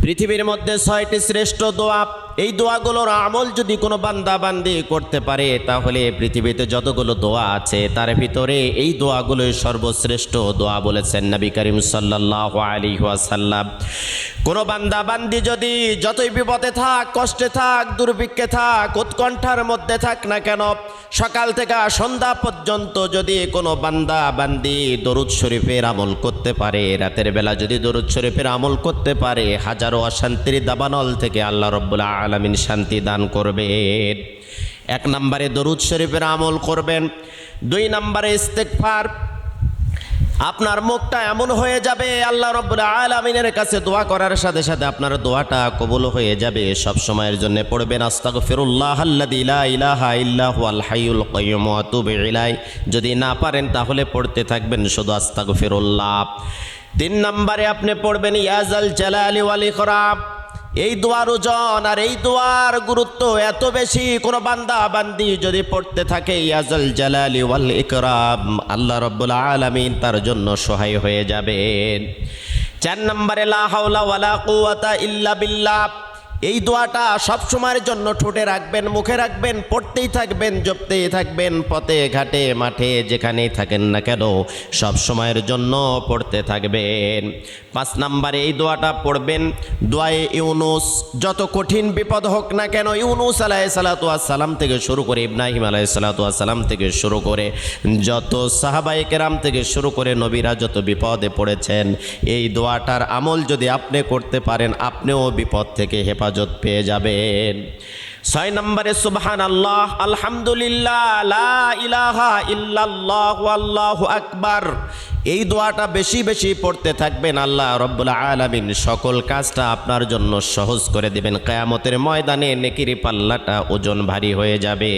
পৃথিবীর মধ্যে 6টি শ্রেষ্ঠ দোয়া, এই দোয়াগুলোর আমল যদি কোনো বান্দা বান্দি করতে পারে তাহলে পৃথিবীতে যতগুলো দোয়া আছে তার ভিতরে এই দোয়াগুলোই সর্বশ্রেষ্ঠ দোয়া বলেছেন নবী করিম সাল্লাল্লাহু আলাইহি ওয়াসাল্লাম। কোনো বান্দা বান্দি যদি যতই বিপদে থাক, কষ্টে থাক, দুর্ভিক্ষে থাক, উৎকণ্ঠার মধ্যে থাক না কেন, সকাল থেকে সন্ধ্যা পর্যন্ত যদি কোনো বান্দা বান্দি দরুদ শরীফের আমল করতে পারে, রাতের বেলা যদি দরুদ শরীফের আমল করতে পারে, হাজারো অশান্তির দাবানল থেকে আল্লাহ রাব্বুল আলামিন শান্তি দান করবেন। 1 নম্বরে দরুদ শরীফের আমল করবেন। 2 নম্বরে ইস্তেগফার। আপনার মুখটা এমন হয়ে যাবে আল্লাহ রাব্বুল আলামিনের কাছে দোয়া করার সাথে সাথে আপনার দোয়াটা কবুল হয়ে যাবে। সব সময়ের জন্য পড়বেন আস্তাগফিরুল্লাহাল্লাযী লা ইলাহা ইল্লা হুয়াল হাইয়ুল কাইয়্যুম ওয়া আতুবু ইলাইহি। যদি না পারেন তাহলে পড়তে থাকবেন শুধু আস্তাগফিরুল্লাহ। 3 নম্বরে আপনি পড়বেন ইয়া যাল জালালি ওয়াল ইকরাম। এই দোয়ার ওজন আর এই দোয়ার গুরুত্ব এত বেশি, কোনো বান্দা বান্দি যদি পড়তে থাকে ইয়া যাল জালালি ওয়াল ইকরাম, আল্লাহ রাব্বুল আলামিন তার জন্য সহায় হয়ে যাবেন। 4 নম্বরে লা হাওলা ওয়ালা কুওয়াতা ইল্লা বিল্লাহ। এই দোয়াটা সব সময়ের জন্য ঠোঁটে রাখবেন, মুখে রাখবেন, পড়তেই থাকবেন, জপতেই থাকবেন, পথে ঘাটে মাঠে যেখানেই থাকেন না কেন সব সময়ের জন্য পড়তে থাকবেন। 5 নম্বরে এই দোয়াটা পড়বেন দোয়ায়ে ইউনুস। যত কঠিন বিপদ হোক না কেন, ইউনুস আলাইহিস সালাতু ওয়াস সালাম থেকে শুরু করে, ইব্রাহিম আলাইহিস সালাতু ওয়াস সালাম থেকে শুরু করে, যত সাহাবায়ে কেরাম থেকে শুরু করে নবীরা যত বিপদে পড়েছেন, এই দোয়াটার আমল যদি আপনি করতে পারেন আপনিও বিপদ থেকে হেফাজত পেয়ে যাবেন। 6 নম্বরে সুবহানাল্লাহ, আলহামদুলিল্লাহ, লা ইলাহা ইল্লাল্লাহ, আল্লাহু আকবার। এই দোয়াটা বেশি বেশি পড়তে থাকবেন। আল্লাহ রাব্বুল আলামিন সকল কাজটা আপনার জন্য সহজ করে দিবেন। কিয়ামতের ময়দানে নেকির পাল্লাটা ওজন ভারী হয়ে যাবে।